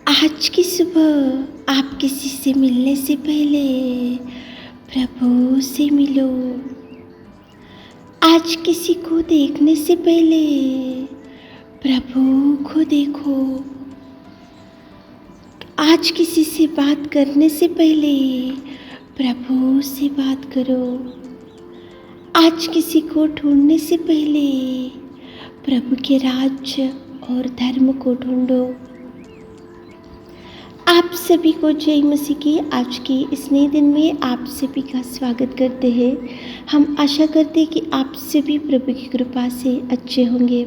आज की सुबह आप किसी से मिलने से पहले प्रभु से मिलो। आज किसी को देखने से पहले प्रभु को देखो। आज किसी से बात करने से पहले प्रभु से बात करो। आज किसी को ढूंढने से पहले प्रभु के राज्य और धर्म को ढूंढो। आप सभी को जय मसीह की आज के इस नए दिन में आप सभी का स्वागत करते हैं। हम आशा करते हैं कि आप सभी प्रभु की कृपा से अच्छे होंगे।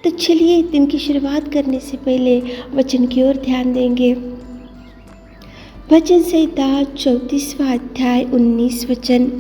तो चलिए दिन की शुरुआत करने से पहले वचन की ओर ध्यान देंगे। वचन संहिता 34वां अध्याय 19 वचन।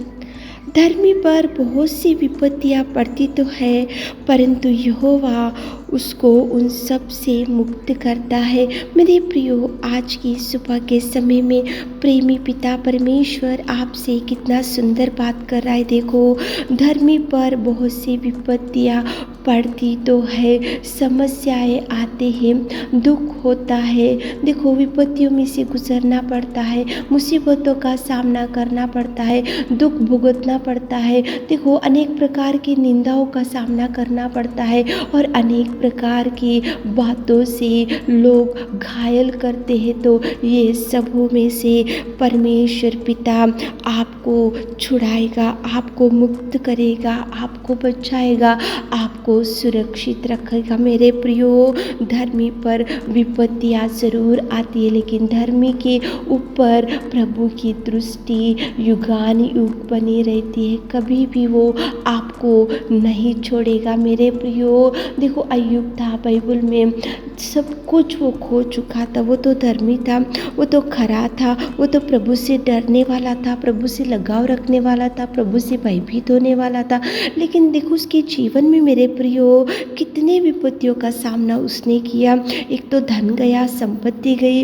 धर्मी पर बहुत सी विपत्तियां पड़ती तो है, परंतु यहोवा उसको उन सब से मुक्त करता है। मेरे प्रियो, आज की सुबह के समय में प्रेमी पिता परमेश्वर आपसे कितना सुंदर बात कर रहा है। देखो, धर्मी पर बहुत सी विपत्तियां पड़ती तो है, समस्याएं आते हैं, दुख होता है। देखो, विपत्तियों में से गुजरना पड़ता है, मुसीबतों का सामना करना पड़ता है, दुख भुगतना पड़ता है। देखो, अनेक प्रकार की निंदाओं का सामना करना पड़ता है और अनेक प्रकार की बातों से लोग घायल करते हैं। तो ये सबों में से परमेश्वर पिता आपको छुड़ाएगा, आपको मुक्त करेगा, आपको बचाएगा, आपको सुरक्षित रखेगा। मेरे प्रियो, धर्मी पर विपत्तियां जरूर आती है, लेकिन धर्मी के ऊपर प्रभु की दृष्टि युगानुयुग बनी रहती है। कभी भी वो आपको नहीं छोड़ेगा। मेरे प्रियो, देखो, अय्यूब था बाइबल में, सब कुछ वो खो चुका था। वो तो धर्मी था, वो तो खरा था, वो तो प्रभु से डरने वाला था, प्रभु से लगाव रखने वाला था, प्रभु से भयभीत होने वाला था। लेकिन देखो, उसके जीवन में मेरे प्रियो कितने विपत्तियों का सामना उसने किया। एक तो धन गया, संपत्ति गई,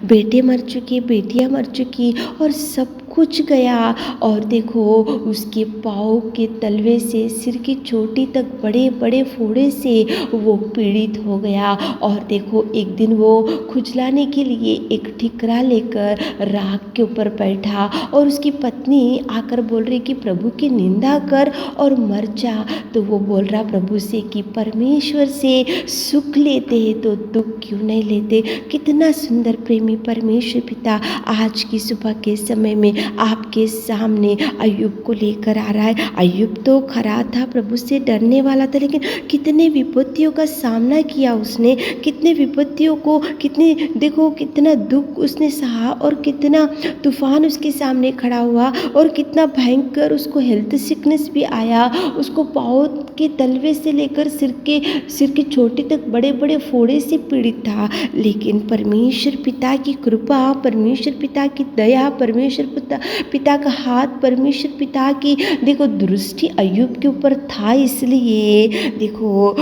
बेटे मर चुके, बेटियां मर चुकी और सब कुछ गया। और देखो, उसके पाँव के तलवे से सिर की चोटी तक बड़े बड़े फोड़े से वो पीड़ित हो गया। और देखो, एक दिन वो खुजलाने के लिए एक ठिकरा लेकर राख के ऊपर बैठा और उसकी पत्नी आकर बोल रही कि प्रभु की निंदा कर और मर जा। तो वो बोल रहा प्रभु से कि परमेश्वर से सुख लेते हैं तो दुख क्यों नहीं लेते। कितना सुंदर प्रेमी परमेश्वर पिता आज की सुबह के समय में आपके सामने अय्यूब को लेकर आ रहा है। अय्यूब तो खरा था, प्रभु से डरने वाला था, लेकिन कितने विपत्तियों का सामना किया उसने, कितने विपत्तियों को, कितने, देखो, कितना दुख उसने सहा और कितना तूफान उसके सामने खड़ा हुआ और कितना भयंकर उसको हेल्थ सिकनेस भी आया। उसको पाँव के तलवे से लेकर सिर की चोटी तक बड़े बड़े फोड़े से पीड़ित था। लेकिन परमेश्वर पिता की कृपा, परमेश्वर पिता की दया, परमेश्वर पिता का हाथ, परमेश्वर पिता की देखो दृष्टि अय्यूब के ऊपर था। इसलिए देखो,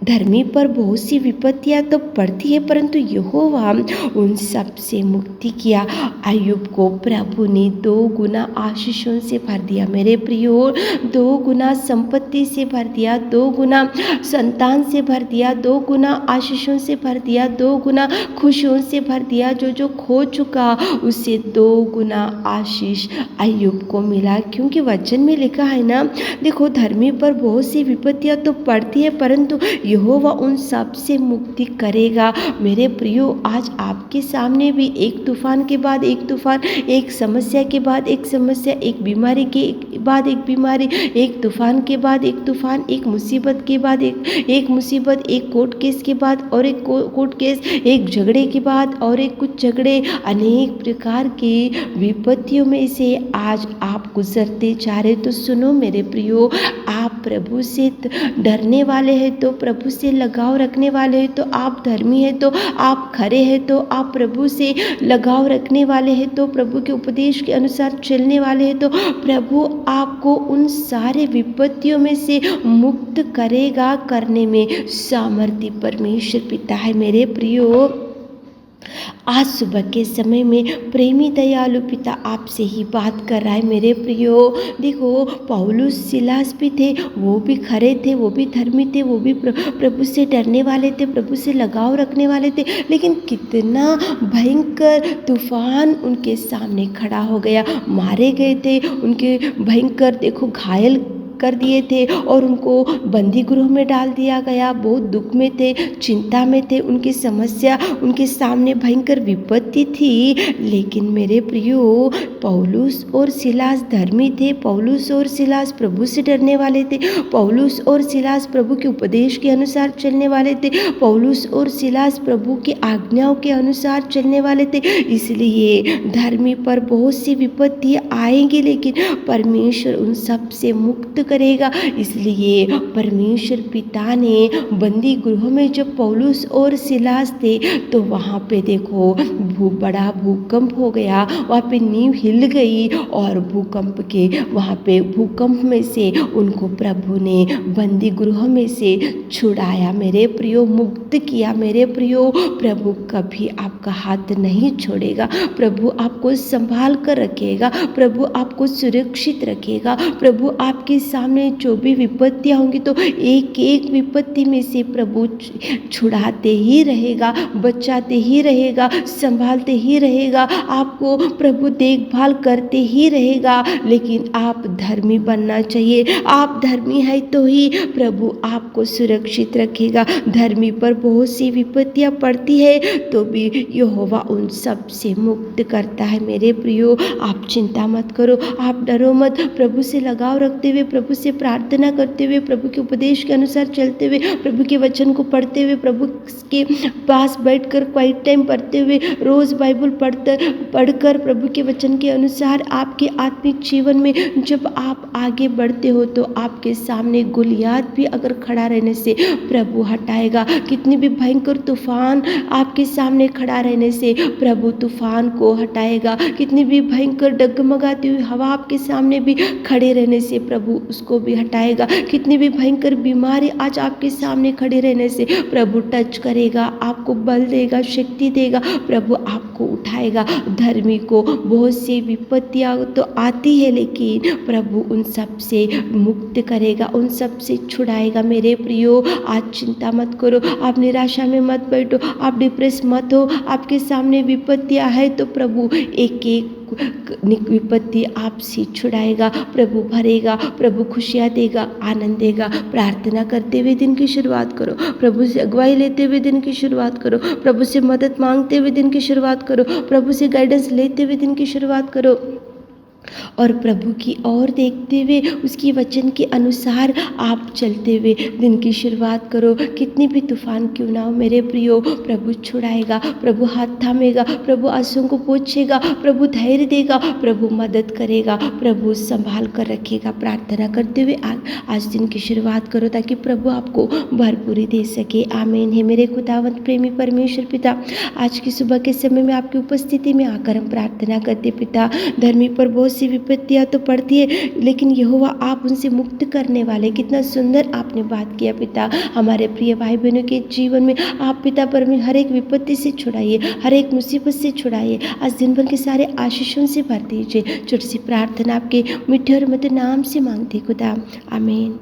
धर्मी पर बहुत सी विपत्तियां तो पड़ती है, परंतु यहोवा उन सब से मुक्ति किया। अय्यूब को प्रभु ने 2 गुना आशीषों से भर दिया। मेरे प्रियो, 2 गुना संपत्ति से भर दिया, 2 गुना संतान से भर दिया, 2 गुना आशीषों से भर दिया, 2 गुना खुशियों से भर दिया। जो खो चुका उसे 2 गुना आशीष अय्यूब को मिला। क्योंकि वचन में लिखा है ना, देखो, धर्मी पर बहुत सी विपत्तियां तो पड़ती है, परंतु यहोवा उन सब से मुक्ति करेगा। मेरे प्रियो, आज आपके सामने भी एक तूफान के बाद एक तूफान, एक समस्या के बाद एक समस्या, एक बीमारी के बाद एक बीमारी, एक तूफान के बाद एक तूफान, एक मुसीबत के बाद एक मुसीबत, एक कोर्ट केस के बाद और एक कोर्ट केस, एक झगड़े के बाद और एक कुछ झगड़े, अनेक प्रकार की विपत्तियों में से आज आप गुजरते जा रहे। तो सुनो मेरे प्रियो, आप प्रभु से डरने वाले हैं तो, प्रभु से लगाव रखने वाले हैं तो, आप धर्मी हैं तो, आप खरे हैं तो, आप प्रभु से लगाव रखने वाले हैं तो, प्रभु के उपदेश के अनुसार चलने वाले हैं तो, प्रभु आपको उन सारे विपत्तियों में से मुक्त करेगा। करने में सामर्थ्य परमेश्वर पिता है। मेरे प्रियो, आज सुबह के समय में प्रेमी दयालु पिता आपसे ही बात कर रहा है मेरे प्रियो। देखो, पौलुस सिलास भी थे, वो भी खरे थे, वो भी धर्मी थे, वो भी प्रभु से डरने वाले थे, प्रभु से लगाव रखने वाले थे, लेकिन कितना भयंकर तूफान उनके सामने खड़ा हो गया। मारे गए थे, उनके भयंकर देखो घायल कर दिए थे और उनको बंदी गृह में डाल दिया गया। बहुत दुख में थे, चिंता में थे, उनकी समस्या, उनके सामने भयंकर विपत्ति थी। लेकिन मेरे प्रियो, पौलुस और सिलास धर्मी थे, पौलुस और सिलास प्रभु से डरने वाले थे, पौलुस और सिलास प्रभु के उपदेश के अनुसार चलने वाले थे, पौलुस और सिलास प्रभु की आज्ञाओं के अनुसार चलने वाले थे। इसलिए धर्मी पर बहुत सी विपत्तियाँ आएंगी, लेकिन परमेश्वर उन सब से मुक्त करेगा। इसलिए परमेश्वर पिता ने बंदी गृह में जब पौलुस और सिलास थे तो वहाँ पे देखो बड़ा भूकंप हो गया, वहाँ पे नींव हिल गई और भूकंप में से उनको प्रभु ने बंदी गृह में से छुड़ाया मेरे प्रियो, मुक्त किया मेरे प्रियो। प्रभु कभी आपका हाथ नहीं छोड़ेगा, प्रभु आपको संभाल कर रखेगा, प्रभु आपको सुरक्षित रखेगा। प्रभु आपके सामने जो भी विपत्तियाँ होंगी तो एक एक विपत्ति में से प्रभु छुड़ाते ही रहेगा, बचाते ही रहेगा, संभालते ही रहेगा, आपको प्रभु देखभाल करते ही रहेगा। लेकिन आप धर्मी बनना चाहिए, आप धर्मी है तो ही प्रभु आपको सुरक्षित रखेगा। धर्मी पर बहुत सी विपत्तियाँ पड़ती है तो भी यहोवा उन सब से मुक्त करता है मेरे प्रियो। आप चिंता मत करो, आप डरो मत, प्रभु से लगाव रखते हुए, प्रभु से प्रार्थना करते हुए, प्रभु के उपदेश के अनुसार चलते हुए, प्रभु के वचन को पढ़ते हुए, प्रभु के पास बैठकर क्वाइट टाइम पढ़ते हुए, रोज बाइबल पढ़कर प्रभु के वचन के अनुसार आपके आत्मिक जीवन में जब आप आगे बढ़ते हो तो आपके सामने गोलियत भी अगर खड़ा रहने से प्रभु हटाएगा। कितनी भी भयंकर तूफान आपके सामने खड़ा रहने से प्रभु तूफान को हटाएगा। कितनी भी भयंकर डगमगाती हुई हवा आपके सामने भी खड़े रहने से प्रभु उसको भी हटाएगा। कितनी भी भयंकर बीमारी आज आपके सामने खड़े रहने से प्रभु टच करेगा, आपको बल देगा, शक्ति देगा, प्रभु आपको उठाएगा। धर्मी को बहुत सी विपत्तियां तो आती है लेकिन प्रभु उन सब से मुक्त करेगा, उन सब से छुड़ाएगा मेरे प्रियो। आज चिंता मत करो, आप निराशा में मत बैठो, आप डिप्रेस मत हो। आपके सामने विपत्तियां है तो प्रभु एक एक विपत्ति आपसे छुड़ाएगा, प्रभु भरेगा, प्रभु खुशियाँ देगा, आनंद देगा। प्रार्थना करते हुए दिन की शुरुआत करो, प्रभु से अगुवाई लेते हुए दिन की शुरुआत करो, प्रभु से मदद मांगते हुए दिन की शुरुआत करो, प्रभु से गाइडेंस लेते हुए दिन की शुरुआत करो और प्रभु की ओर देखते हुए उसकी वचन के अनुसार आप चलते हुए दिन की शुरुआत करो। कितनी भी तूफान क्यों ना हो मेरे प्रियो, प्रभु छुड़ाएगा, प्रभु हाथ थामेगा, प्रभु आंसुओं को पोंछेगा, प्रभु धैर्य देगा, प्रभु मदद करेगा, प्रभु संभाल कर रखेगा। प्रार्थना करते हुए आज दिन की शुरुआत करो ताकि प्रभु आपको भरपूरी दे सके। आमीन। है मेरे खुदावंत प्रेमी परमेश्वर पिता, आज की सुबह के समय में आपकी उपस्थिति में आकर हम प्रार्थना करते पिता, धर्मी पर बहुत सी विपत्तियां तो पड़ती है लेकिन यहोवा आप उनसे मुक्त करने वाले। कितना सुंदर आपने बात किया पिता, हमारे प्रिय भाई बहनों के जीवन में आप पिता परमेश्वर हर एक विपत्ति से छुड़ाइए, हर एक मुसीबत से छुड़ाइए। आज दिन भर के सारे आशीषों से भर दीजिए। छोटी सी प्रार्थना आपके मीठे और मधुर नाम से मांगते खुदा, आमीन।